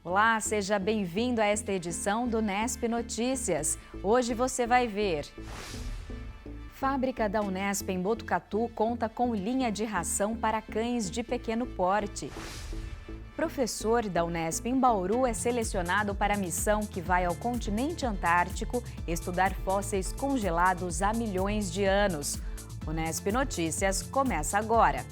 Olá, seja bem-vindo a esta edição do Unesp Notícias. Hoje você vai ver: Fábrica da Unesp em Botucatu conta com linha de ração para cães de pequeno porte. Professor da Unesp em Bauru é selecionado para a missão que vai ao continente antártico estudar fósseis congelados há milhões de anos. Unesp Notícias começa agora.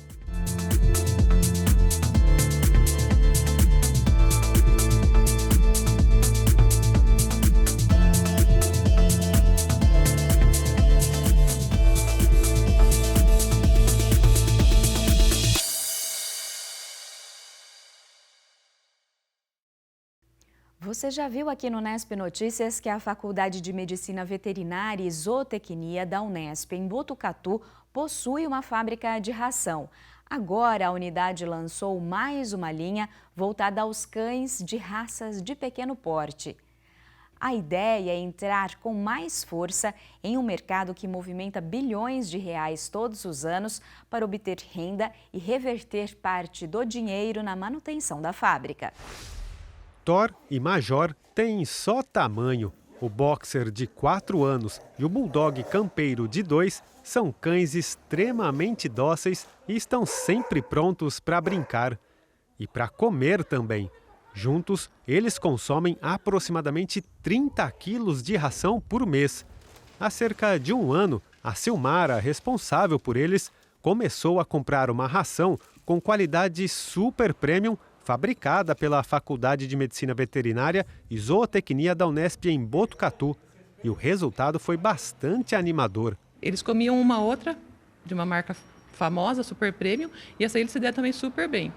Você já viu aqui no Unesp Notícias que a Faculdade de Medicina Veterinária e Zootecnia da Unesp em Botucatu possui uma fábrica de ração. Agora a unidade lançou mais uma linha voltada aos cães de raças de pequeno porte. A ideia é entrar com mais força em um mercado que movimenta bilhões de reais todos os anos para obter renda e reverter parte do dinheiro na manutenção da fábrica. Thor e Major têm só tamanho. O boxer de 4 anos e o bulldog campeiro de 2 são cães extremamente dóceis e estão sempre prontos para brincar. E para comer também. Juntos, eles consomem aproximadamente 30 quilos de ração por mês. Há cerca de um ano, a Silmara, responsável por eles, começou a comprar uma ração com qualidade super premium fabricada pela Faculdade de Medicina Veterinária e Zootecnia da Unesp em Botucatu. E o resultado foi bastante animador. Eles comiam uma outra, de uma marca famosa, super premium, e essa aí eles se deram também super bem.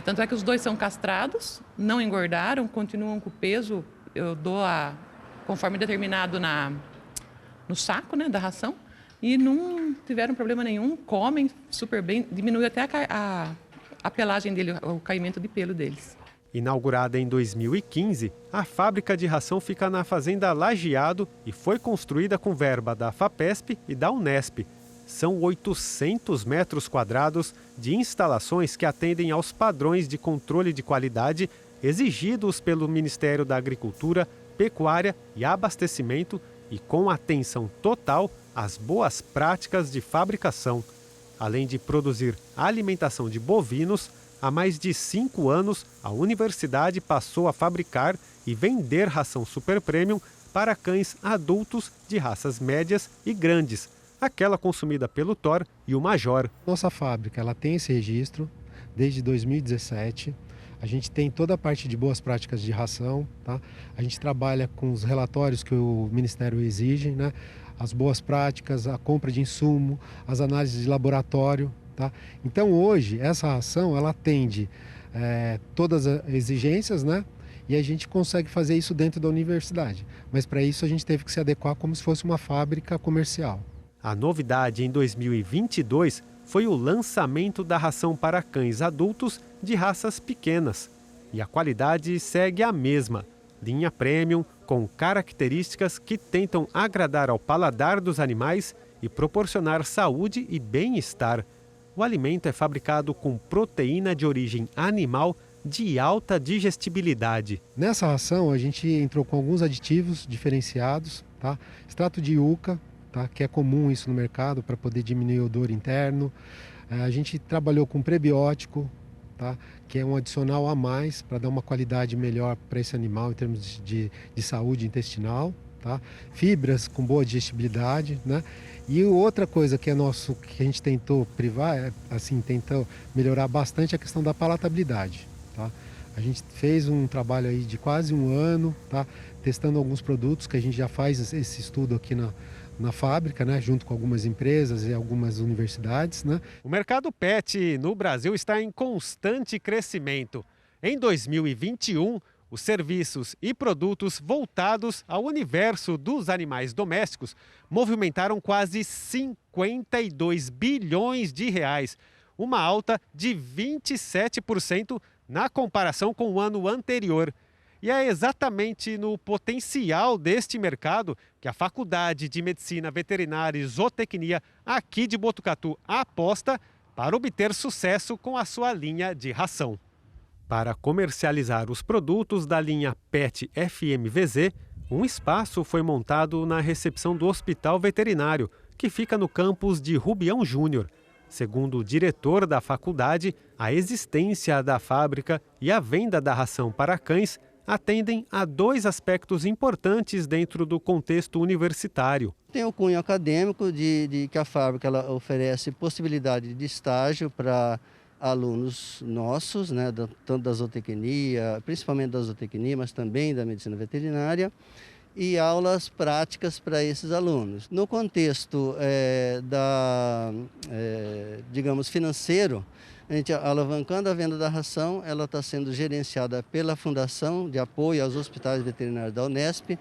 Tanto é que os dois são castrados, não engordaram, continuam com o peso, eu dou conforme determinado no saco, né, da ração, e não tiveram problema nenhum, comem super bem, diminui até a pelagem dele, o caimento de pelo deles. Inaugurada em 2015, a fábrica de ração fica na Fazenda Lajeado e foi construída com verba da FAPESP e da Unesp. São 800 metros quadrados de instalações que atendem aos padrões de controle de qualidade exigidos pelo Ministério da Agricultura, Pecuária e Abastecimento e com atenção total às boas práticas de fabricação. Além de produzir alimentação de bovinos, há mais de 5 anos a universidade passou a fabricar e vender ração super premium para cães adultos de raças médias e grandes, aquela consumida pelo Thor e o Major. Nossa fábrica ela tem esse registro desde 2017. A gente tem toda a parte de boas práticas de ração, tá? A gente trabalha com os relatórios que o Ministério exige, né? As boas práticas, a compra de insumo, as análises de laboratório, tá? Então hoje essa ração ela atende todas as exigências, né? E a gente consegue fazer isso dentro da universidade. Mas para isso a gente teve que se adequar como se fosse uma fábrica comercial. A novidade em 2022 foi o lançamento da ração para cães adultos de raças pequenas. E a qualidade segue a mesma. Linha premium, com características que tentam agradar ao paladar dos animais e proporcionar saúde e bem-estar. O alimento é fabricado com proteína de origem animal de alta digestibilidade. Nessa ração a gente entrou com alguns aditivos diferenciados, tá? Extrato de yuca, tá? Que é comum isso no mercado para poder diminuir o odor interno. A gente trabalhou com prebiótico, tá? Que é um adicional a mais para dar uma qualidade melhor para esse animal em termos de saúde intestinal, tá? Fibras com boa digestibilidade, né? E outra coisa que que a gente tentou privar, tentou melhorar bastante a questão da palatabilidade, tá? A gente fez um trabalho aí de quase um ano, tá? Testando alguns produtos que a gente já faz esse estudo aqui na fábrica, né, junto com algumas empresas e algumas universidades, né? O mercado pet no Brasil está em constante crescimento. Em 2021, os serviços e produtos voltados ao universo dos animais domésticos movimentaram quase 52 bilhões de reais, uma alta de 27% na comparação com o ano anterior. E é exatamente no potencial deste mercado que a Faculdade de Medicina Veterinária e Zootecnia aqui de Botucatu aposta para obter sucesso com a sua linha de ração. Para comercializar os produtos da linha PET FMVZ, um espaço foi montado na recepção do Hospital Veterinário, que fica no campus de Rubião Júnior. Segundo o diretor da faculdade, a existência da fábrica e a venda da ração para cães atendem a dois aspectos importantes dentro do contexto universitário. Tem o cunho acadêmico de que a fábrica ela oferece possibilidade de estágio para alunos nossos, né, tanto da zootecnia, principalmente da zootecnia, mas também da medicina veterinária, e aulas práticas para esses alunos. No contexto digamos, financeiro, a gente alavancando a venda da ração, ela está sendo gerenciada pela Fundação de Apoio aos Hospitais Veterinários da Unesp,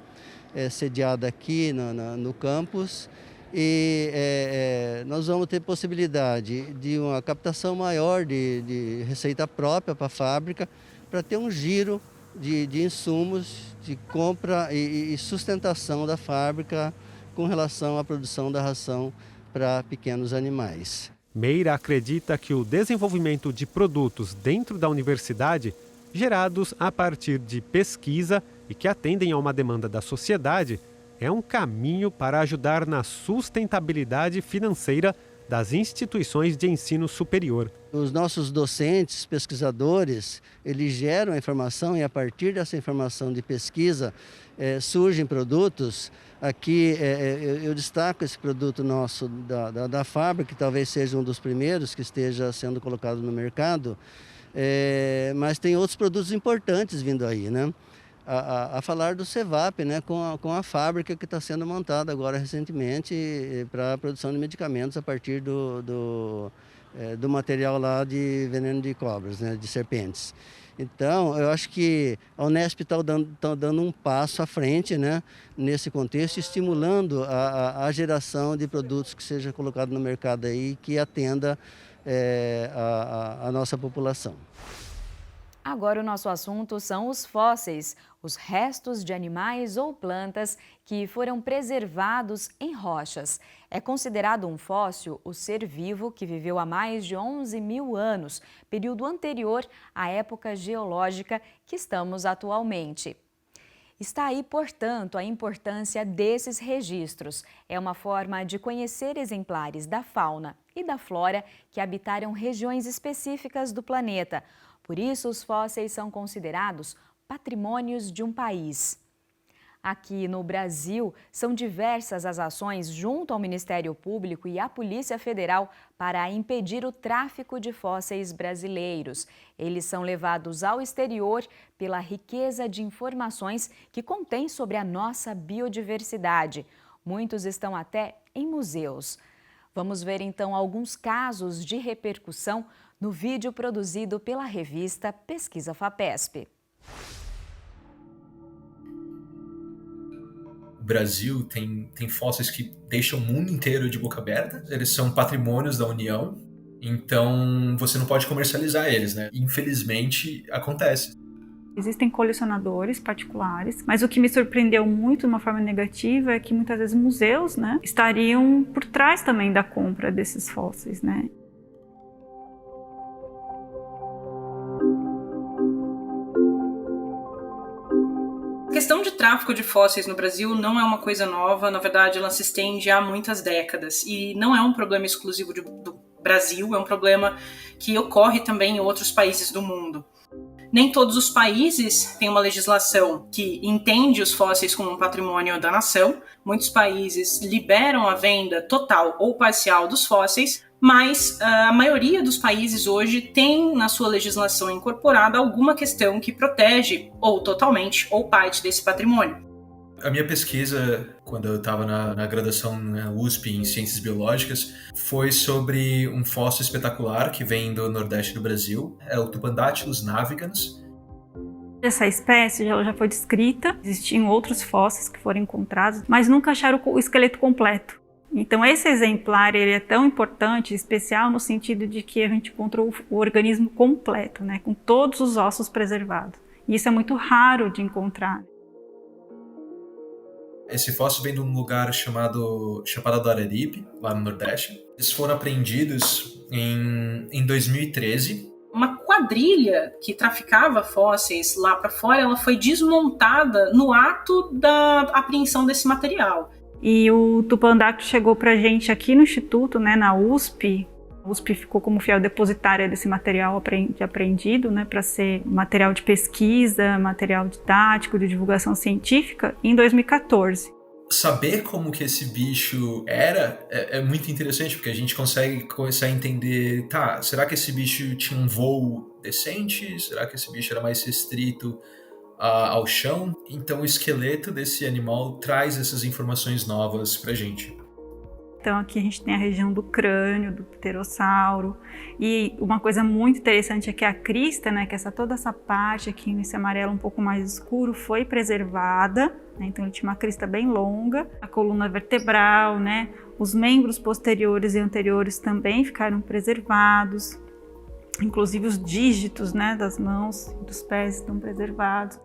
sediada aqui no campus, e nós vamos ter possibilidade de uma captação maior de receita própria para a fábrica, para ter um giro de insumos, de compra e sustentação da fábrica com relação à produção da ração para pequenos animais. Meira acredita que o desenvolvimento de produtos dentro da universidade, gerados a partir de pesquisa e que atendem a uma demanda da sociedade, é um caminho para ajudar na sustentabilidade financeira das instituições de ensino superior. Os nossos docentes, pesquisadores, eles geram a informação e a partir dessa informação de pesquisa surgem produtos. Aqui eu destaco esse produto nosso da fábrica, que talvez seja um dos primeiros que esteja sendo colocado no mercado, mas tem outros produtos importantes vindo aí, né? A falar do CEVAP, né, com a fábrica que está sendo montada agora recentemente para a produção de medicamentos a partir do material lá de veneno de cobras, né, de serpentes. Então, eu acho que a Unesp está dando um passo à frente, né, nesse contexto, estimulando a geração de produtos que seja colocado no mercado aí, que atenda a nossa população. Agora o nosso assunto são os fósseis, os restos de animais ou plantas que foram preservados em rochas. É considerado um fóssil o ser vivo que viveu há mais de 11 mil anos, período anterior à época geológica que estamos atualmente. Está aí, portanto, a importância desses registros. É uma forma de conhecer exemplares da fauna e da flora que habitaram regiões específicas do planeta. Por isso, os fósseis são considerados patrimônios de um país. Aqui no Brasil, são diversas as ações junto ao Ministério Público e à Polícia Federal para impedir o tráfico de fósseis brasileiros. Eles são levados ao exterior pela riqueza de informações que contém sobre a nossa biodiversidade. Muitos estão até em museus. Vamos ver então alguns casos de repercussão no vídeo produzido pela revista Pesquisa FAPESP. O Brasil tem fósseis que deixam o mundo inteiro de boca aberta. Eles são patrimônios da União, então você não pode comercializar eles, né? Infelizmente, acontece. Existem colecionadores particulares, mas o que me surpreendeu muito de uma forma negativa é que muitas vezes museus, né, estariam por trás também da compra desses fósseis, né? A questão de tráfico de fósseis no Brasil não é uma coisa nova, na verdade ela se estende há muitas décadas e não é um problema exclusivo do Brasil, é um problema que ocorre também em outros países do mundo. Nem todos os países têm uma legislação que entende os fósseis como um patrimônio da nação. Muitos países liberam a venda total ou parcial dos fósseis, mas a maioria dos países hoje tem na sua legislação incorporada alguma questão que protege ou totalmente ou parte desse patrimônio. A minha pesquisa, quando eu estava na graduação na USP em Ciências Biológicas, foi sobre um fóssil espetacular que vem do Nordeste do Brasil, é o Tupandátylus navigans. Essa espécie ela já foi descrita, existiam outros fósseis que foram encontrados, mas nunca acharam o esqueleto completo. Então esse exemplar ele é tão importante, especial no sentido de que a gente encontrou o organismo completo, né, com todos os ossos preservados. E isso é muito raro de encontrar. Esse fóssil vem de um lugar chamado Chapada do Araripe, lá no Nordeste. Eles foram apreendidos em 2013. Uma quadrilha que traficava fósseis lá para fora, ela foi desmontada no ato da apreensão desse material. E o Tupandactylus chegou para a gente aqui no Instituto, né, na USP. A USP ficou como fiel depositária desse material apreendido, né, para ser material de pesquisa, material didático, de divulgação científica, em 2014. Saber como que esse bicho era é muito interessante, porque a gente consegue começar a entender, tá, será que esse bicho tinha um voo decente? Será que esse bicho era mais restrito ao chão? Então o esqueleto desse animal traz essas informações novas pra gente. Então aqui a gente tem a região do crânio, do pterossauro, e uma coisa muito interessante é que a crista, né, que toda essa parte aqui nesse amarelo um pouco mais escuro foi preservada, né, então ele tinha uma crista bem longa, a coluna vertebral, né, os membros posteriores e anteriores também ficaram preservados, inclusive os dígitos, né, das mãos e dos pés estão preservados.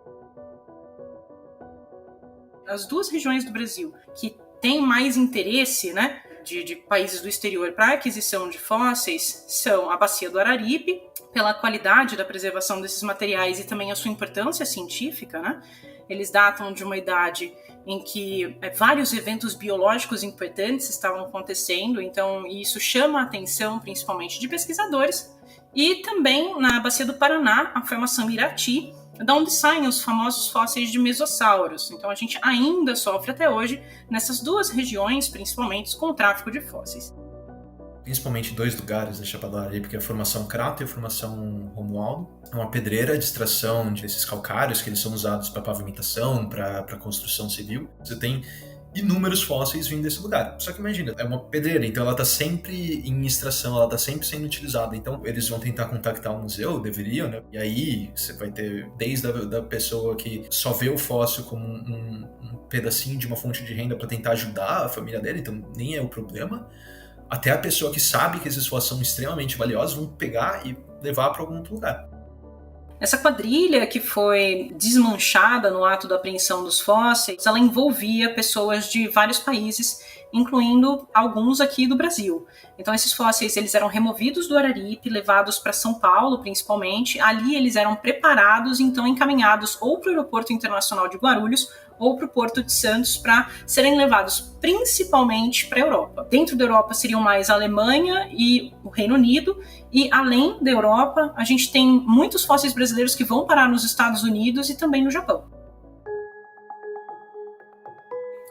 As duas regiões do Brasil que têm mais interesse, né, de países do exterior para a aquisição de fósseis são a Bacia do Araripe, pela qualidade da preservação desses materiais e também a sua importância científica, né? Eles datam de uma idade em que vários eventos biológicos importantes estavam acontecendo, então isso chama a atenção principalmente de pesquisadores. E também na Bacia do Paraná, a formação Irati, da onde saem os famosos fósseis de mesossauros. Então a gente ainda sofre até hoje nessas duas regiões, principalmente com o tráfico de fósseis. Principalmente dois lugares da Chapada do Araripe, que é a Formação Crato e a Formação Romualdo. É uma pedreira de extração desses calcários que eles são usados para pavimentação, para construção civil. Você tem inúmeros fósseis vindo desse lugar. Só que imagina, é uma pedreira, então ela está sempre em extração, ela está sempre sendo utilizada. Então eles vão tentar contactar o museu, deveriam, né? E aí você vai ter desde a pessoa que só vê o fóssil como um pedacinho de uma fonte de renda para tentar ajudar a família dele, então nem é o problema, até a pessoa que sabe que esses fósseis são extremamente valiosos, vão pegar e levar para algum outro lugar. Essa quadrilha que foi desmanchada no ato da apreensão dos fósseis, ela envolvia pessoas de vários países, incluindo alguns aqui do Brasil. Então esses fósseis eles eram removidos do Araripe, levados para São Paulo principalmente. Ali eles eram preparados, então encaminhados ou para o Aeroporto Internacional de Guarulhos ou para o Porto de Santos para serem levados principalmente para a Europa. Dentro da Europa seriam mais a Alemanha e o Reino Unido, e além da Europa a gente tem muitos fósseis brasileiros que vão parar nos Estados Unidos e também no Japão.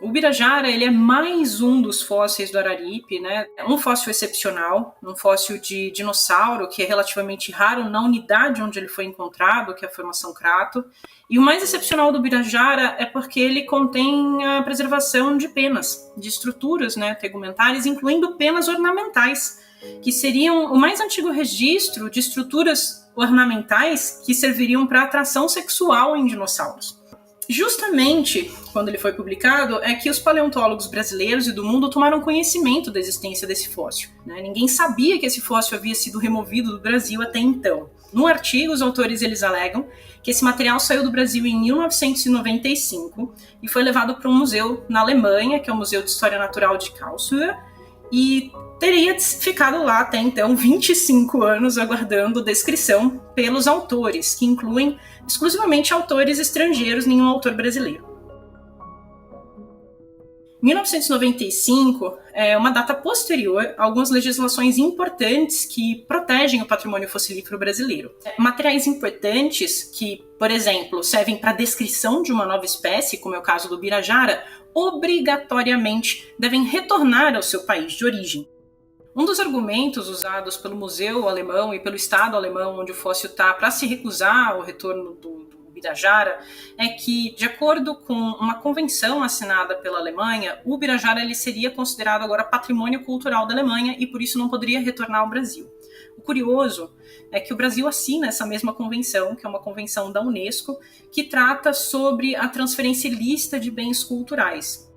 O Ubirajara, ele é mais um dos fósseis do Araripe, né? É um fóssil excepcional, um fóssil de dinossauro que é relativamente raro na unidade onde ele foi encontrado, que é a Formação Crato. E o mais excepcional do Ubirajara é porque ele contém a preservação de penas, de estruturas, né, tegumentares, incluindo penas ornamentais, que seriam o mais antigo registro de estruturas ornamentais que serviriam para atração sexual em dinossauros. Justamente quando ele foi publicado é que os paleontólogos brasileiros e do mundo tomaram conhecimento da existência desse fóssil, né? Ninguém sabia que esse fóssil havia sido removido do Brasil até então. No artigo, os autores eles alegam que esse material saiu do Brasil em 1995 e foi levado para um museu na Alemanha, que é o Museu de História Natural de Karlsruhe, e teria ficado lá até então 25 anos aguardando descrição pelos autores, que incluem exclusivamente autores estrangeiros, nenhum autor brasileiro. 1995 é uma data posterior a algumas legislações importantes que protegem o patrimônio fossilífero brasileiro. Materiais importantes que, por exemplo, servem para a descrição de uma nova espécie, como é o caso do Ubirajara, obrigatoriamente devem retornar ao seu país de origem. Um dos argumentos usados pelo Museu Alemão e pelo Estado alemão, onde o fóssil está, para se recusar ao retorno do Ubirajara, é que, de acordo com uma convenção assinada pela Alemanha, o Ubirajara ele seria considerado agora patrimônio cultural da Alemanha e, por isso, não poderia retornar ao Brasil. O curioso é que o Brasil assina essa mesma convenção, que é uma convenção da Unesco, que trata sobre a transferência ilícita de bens culturais.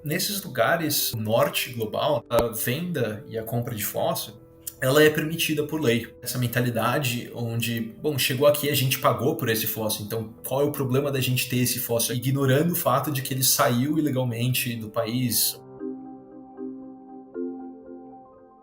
Nesses lugares, no norte global, a venda e a compra de fóssil, ela é permitida por lei. Essa mentalidade onde, bom, chegou aqui, a gente pagou por esse fóssil, então qual é o problema da gente ter esse fóssil? Ignorando o fato de que ele saiu ilegalmente do país.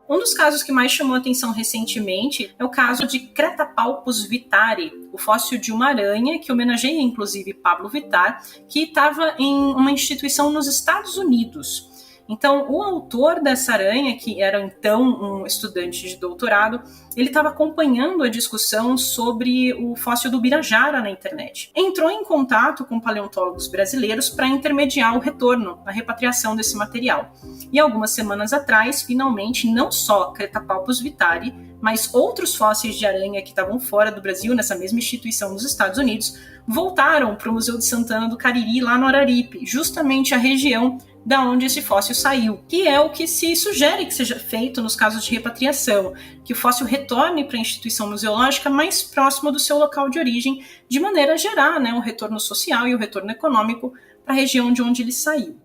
Um dos casos que mais chamou a atenção recentemente é o caso de Cretapalpus vitari, o fóssil de uma aranha que homenageia inclusive Pablo Vittar, que estava em uma instituição nos Estados Unidos. Então, o autor dessa aranha, que era então um estudante de doutorado, ele estava acompanhando a discussão sobre o fóssil do Birajara na internet. Entrou em contato com paleontólogos brasileiros para intermediar o retorno, a repatriação desse material. E algumas semanas atrás, finalmente, não só Cretapalpus vitari, mas outros fósseis de aranha que estavam fora do Brasil, nessa mesma instituição nos Estados Unidos, voltaram para o Museu de Santana do Cariri, lá no Araripe, justamente a região da onde esse fóssil saiu, que é o que se sugere que seja feito nos casos de repatriação, que o fóssil retorne para a instituição museológica mais próxima do seu local de origem, de maneira a gerar, o retorno social e o retorno econômico para a região de onde ele saiu.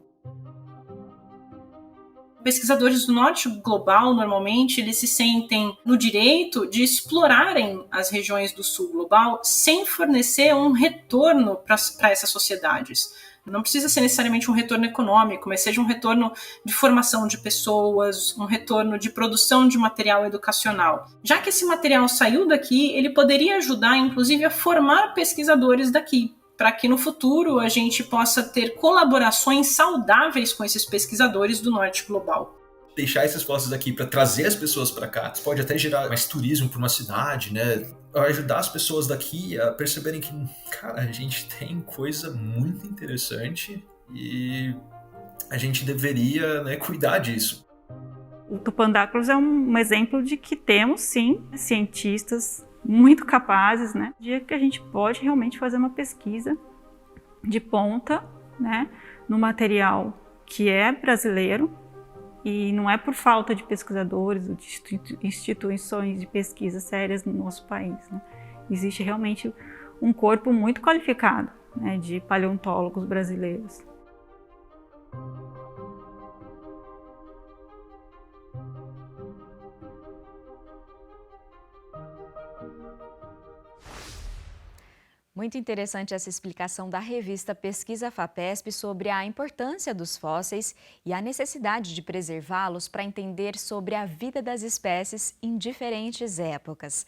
Pesquisadores do norte global, normalmente, eles se sentem no direito de explorarem as regiões do sul global sem fornecer um retorno para essas sociedades. Não precisa ser necessariamente um retorno econômico, mas seja um retorno de formação de pessoas, um retorno de produção de material educacional. Já que esse material saiu daqui, ele poderia ajudar, inclusive, a formar pesquisadores daqui, para que no futuro a gente possa ter colaborações saudáveis com esses pesquisadores do norte global. Deixar esses fósseis aqui para trazer as pessoas para cá, isso pode até gerar mais turismo para uma cidade, né? Ajudar as pessoas daqui a perceberem que, cara, a gente tem coisa muito interessante e a gente deveria, cuidar disso. O Tupandáculos é um exemplo de que temos, sim, cientistas muito capazes, de que a gente pode realmente fazer uma pesquisa de ponta, no material que é brasileiro, e não é por falta de pesquisadores ou de instituições de pesquisa sérias no nosso país. Existe realmente um corpo muito qualificado, de paleontólogos brasileiros. Muito interessante essa explicação da revista Pesquisa FAPESP sobre a importância dos fósseis e a necessidade de preservá-los para entender sobre a vida das espécies em diferentes épocas.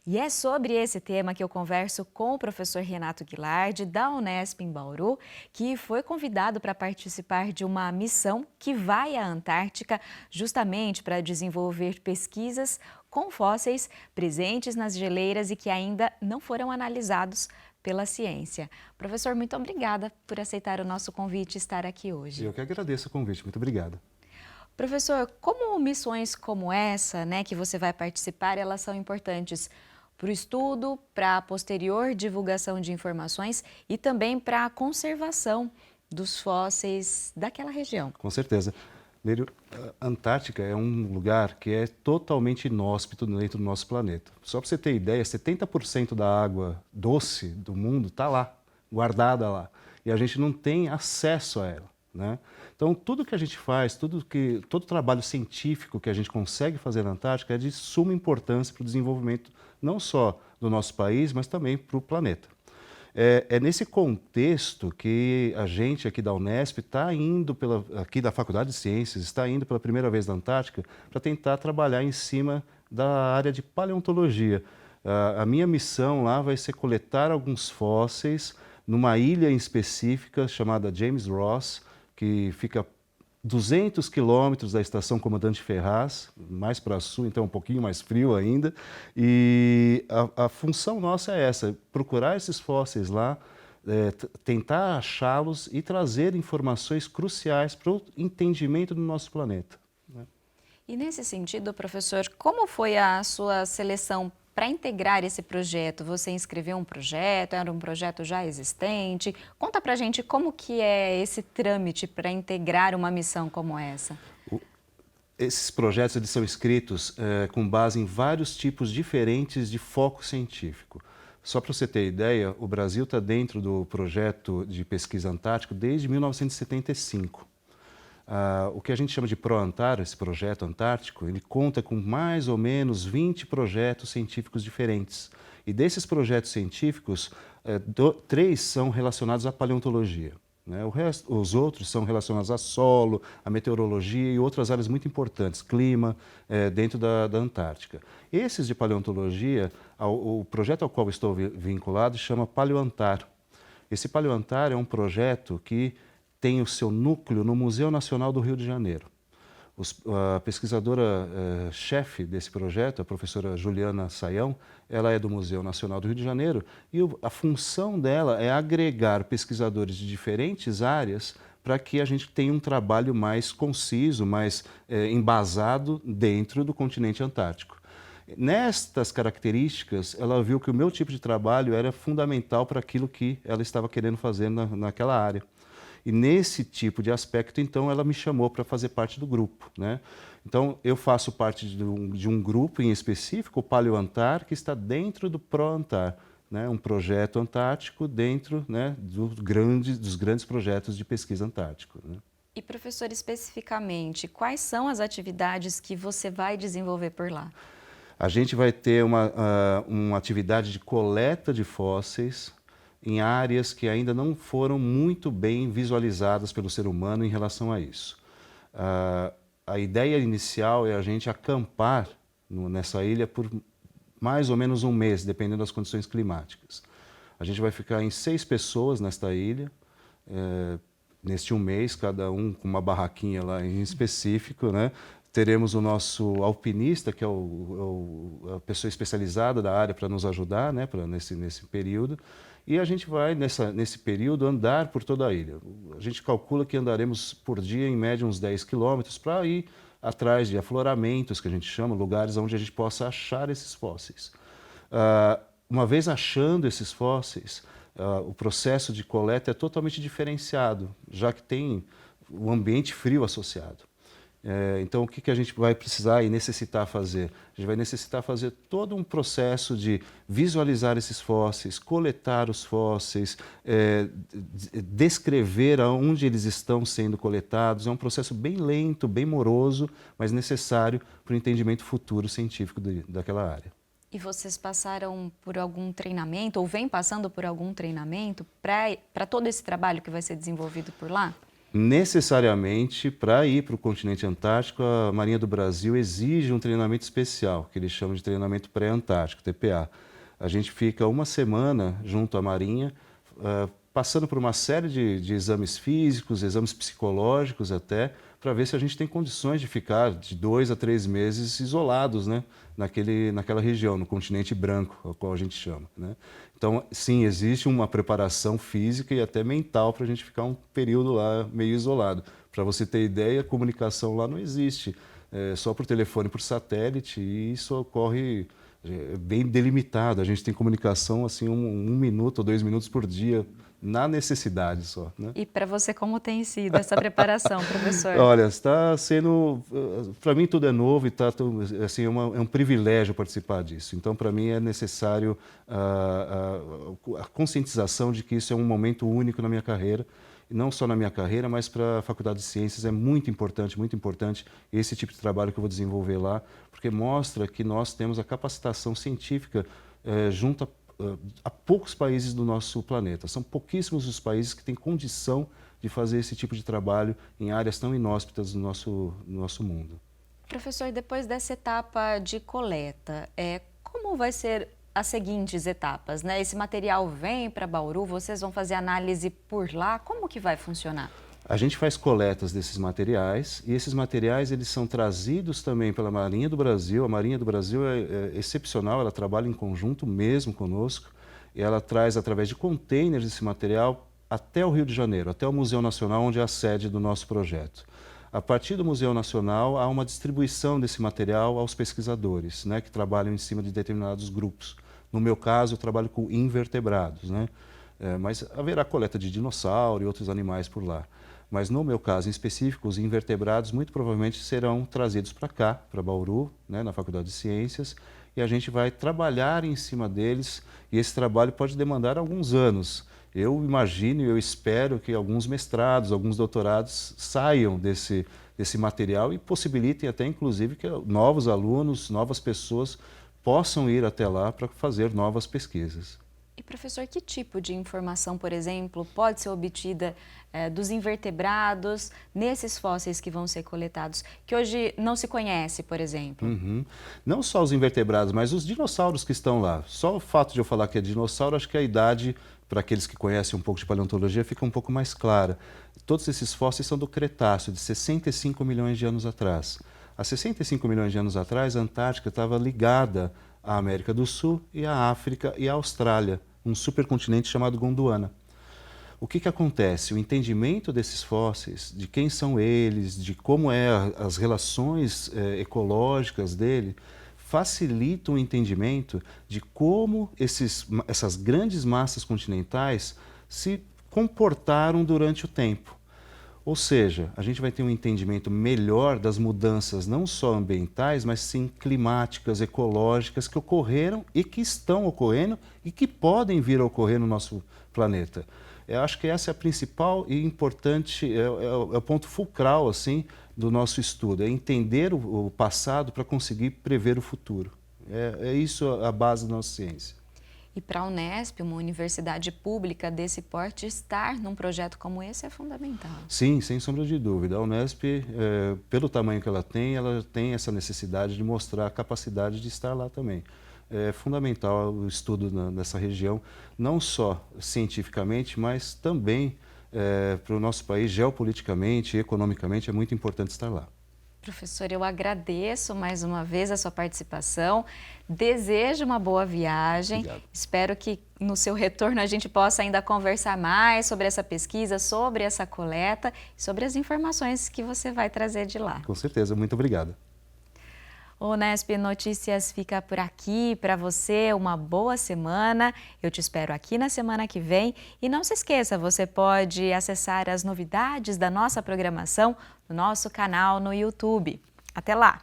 E é sobre esse tema que eu converso com o professor Renato Guilardi, da Unesp em Bauru, que foi convidado para participar de uma missão que vai à Antártica justamente para desenvolver pesquisas com fósseis presentes nas geleiras e que ainda não foram analisados pela ciência. Professor, muito obrigada por aceitar o nosso convite e estar aqui hoje. Eu que agradeço o convite, muito obrigado. Professor, como missões como essa, que você vai participar, elas são importantes para o estudo, para a posterior divulgação de informações e também para a conservação dos fósseis daquela região? Com certeza. Lírio, a Antártica é um lugar que é totalmente inóspito dentro do nosso planeta. Só para você ter ideia, 70% da água doce do mundo está lá, guardada lá. E a gente não tem acesso a ela, Então, tudo que a gente faz, todo trabalho científico que a gente consegue fazer na Antártica é de suma importância para o desenvolvimento não só do nosso país, mas também para o planeta. É nesse contexto que a gente aqui da Unesp está indo, aqui da Faculdade de Ciências, está indo pela primeira vez na Antártica para tentar trabalhar em cima da área de paleontologia. A minha missão lá vai ser coletar alguns fósseis numa ilha em específica chamada James Ross, que fica 200 quilômetros da estação Comandante Ferraz, mais para sul, então um pouquinho mais frio ainda. E a função nossa é essa, procurar esses fósseis lá, tentar achá-los e trazer informações cruciais para o entendimento do nosso planeta. E nesse sentido, professor, como foi a sua seleção para integrar esse projeto? Você inscreveu um projeto, era um projeto já existente? Conta pra gente como que é esse trâmite para integrar uma missão como essa. Esses projetos eles são escritos com base em vários tipos diferentes de foco científico. Só para você ter ideia, o Brasil está dentro do projeto de pesquisa antártico desde 1975. O que a gente chama de ProAntar, esse projeto antártico, ele conta com mais ou menos 20 projetos científicos diferentes. E desses projetos científicos, 3 são relacionados à paleontologia. né? Os outros são relacionados a solo, a meteorologia e outras áreas muito importantes, clima, dentro da Antártica. Esses de paleontologia, o projeto ao qual estou vinculado chama Paleoantar. Esse Paleoantar é um projeto que tem o seu núcleo no Museu Nacional do Rio de Janeiro. A pesquisadora chefe desse projeto, a professora Juliana Saião, ela é do Museu Nacional do Rio de Janeiro e a função dela é agregar pesquisadores de diferentes áreas para que a gente tenha um trabalho mais conciso, mais embasado dentro do continente antártico. Nestas características, ela viu que o meu tipo de trabalho era fundamental para aquilo que ela estava querendo fazer naquela área. E nesse tipo de aspecto, então, ela me chamou para fazer parte do grupo, né? Então, eu faço parte de um grupo em específico, o Paleoantar, que está dentro do ProAntar, né? Um projeto antártico dentro, né, dos grandes projetos de pesquisa antártico, né? E, professor, especificamente, quais são as atividades que você vai desenvolver por lá? A gente vai ter uma atividade de coleta de fósseis em áreas que ainda não foram muito bem visualizadas pelo ser humano em relação a isso. A ideia inicial é a gente acampar nessa ilha por mais ou menos um mês, dependendo das condições climáticas. A gente vai ficar em 6 pessoas nesta ilha, neste um mês, cada um com uma barraquinha lá em específico, né? Teremos o nosso alpinista, que é a pessoa especializada da área para nos ajudar, né, nesse período. E a gente vai, nesse período, andar por toda a ilha. A gente calcula que andaremos por dia, em média, uns 10 quilômetros para ir atrás de afloramentos, que a gente chama, lugares onde a gente possa achar esses fósseis. Uma vez achando esses fósseis, o processo de coleta é totalmente diferenciado, já que tem um ambiente frio associado. Então, o que a gente vai precisar e necessitar fazer? A gente vai necessitar fazer todo um processo de visualizar esses fósseis, coletar os fósseis, descrever aonde eles estão sendo coletados. É um processo bem lento, bem moroso, mas necessário para o entendimento futuro científico daquela área. E vocês passaram por algum treinamento, ou vêm passando por algum treinamento para todo esse trabalho que vai ser desenvolvido por lá? Necessariamente, para ir para o continente antártico, a Marinha do Brasil exige um treinamento especial, que eles chamam de treinamento pré-antártico, TPA. A gente fica uma semana junto à Marinha, passando por uma série de exames físicos, exames psicológicos até, para ver se a gente tem condições de ficar de 2 a 3 meses isolados, né, naquela região, no continente branco, ao qual a gente chama, né? Então, sim, existe uma preparação física e até mental para a gente ficar um período lá meio isolado. Para você ter ideia, a comunicação lá não existe, só por telefone, por satélite, e isso ocorre bem delimitado. A gente tem comunicação assim 1 minuto ou 2 minutos por dia, na necessidade só, né? E para você, como tem sido essa preparação, professor? Olha, está sendo, para mim tudo é novo e assim, é um privilégio participar disso. Então, para mim é necessário a conscientização de que isso é um momento único na minha carreira, e não só na minha carreira, mas para a Faculdade de Ciências é muito importante esse tipo de trabalho que eu vou desenvolver lá, porque mostra que nós temos a capacitação científica junto a poucos países do nosso planeta. São pouquíssimos os países que têm condição de fazer esse tipo de trabalho em áreas tão inóspitas do nosso mundo. Professor, depois dessa etapa de coleta, como vai ser as seguintes etapas, né? Esse material vem para Bauru, vocês vão fazer análise por lá, como que vai funcionar? A gente faz coletas desses materiais e esses materiais eles são trazidos também pela Marinha do Brasil. A Marinha do Brasil é excepcional, ela trabalha em conjunto mesmo conosco e ela traz através de containers esse material até o Rio de Janeiro, até o Museu Nacional, onde é a sede do nosso projeto. A partir do Museu Nacional há uma distribuição desse material aos pesquisadores, né, que trabalham em cima de determinados grupos. No meu caso, eu trabalho com invertebrados, né? Mas haverá coleta de dinossauro e outros animais por lá. Mas no meu caso em específico, os invertebrados muito provavelmente serão trazidos para cá, para Bauru, né, na Faculdade de Ciências, e a gente vai trabalhar em cima deles, e esse trabalho pode demandar alguns anos. Eu imagino e eu espero que alguns mestrados, alguns doutorados saiam desse material e possibilitem até inclusive que novos alunos, novas pessoas possam ir até lá para fazer novas pesquisas. E, professor, que tipo de informação, por exemplo, pode ser obtida dos invertebrados nesses fósseis que vão ser coletados, que hoje não se conhece, por exemplo? Não só os invertebrados, mas os dinossauros que estão lá. Só o fato de eu falar que é dinossauro, acho que a idade, para aqueles que conhecem um pouco de paleontologia, fica um pouco mais clara. Todos esses fósseis são do Cretáceo, de 65 milhões de anos atrás. Há 65 milhões de anos atrás, a Antártica estava ligada à América do Sul e à África e à Austrália, um supercontinente chamado Gondwana. O que acontece? O entendimento desses fósseis, de quem são eles, de como as relações ecológicas dele, facilita o entendimento de como essas grandes massas continentais se comportaram durante o tempo. Ou seja, a gente vai ter um entendimento melhor das mudanças não só ambientais, mas sim climáticas, ecológicas que ocorreram e que estão ocorrendo e que podem vir a ocorrer no nosso planeta. Eu acho que essa é a principal e importante, é o ponto fulcral assim, do nosso estudo, é entender o passado para conseguir prever o futuro. É isso a base da nossa ciência. E para a Unesp, uma universidade pública desse porte, estar num projeto como esse é fundamental. Sim, sem sombra de dúvida. A Unesp, pelo tamanho que ela tem essa necessidade de mostrar a capacidade de estar lá também. É fundamental o estudo nessa região, não só cientificamente, mas também para o nosso país, geopoliticamente e economicamente, é muito importante estar lá. Professor, eu agradeço mais uma vez a sua participação, desejo uma boa viagem, Obrigado. Espero que no seu retorno a gente possa ainda conversar mais sobre essa pesquisa, sobre essa coleta, sobre as informações que você vai trazer de lá. Com certeza, muito obrigado. O Unesp Notícias fica por aqui. Para você, uma boa semana. Eu te espero aqui na semana que vem. E não se esqueça, você pode acessar as novidades da nossa programação no nosso canal no YouTube. Até lá!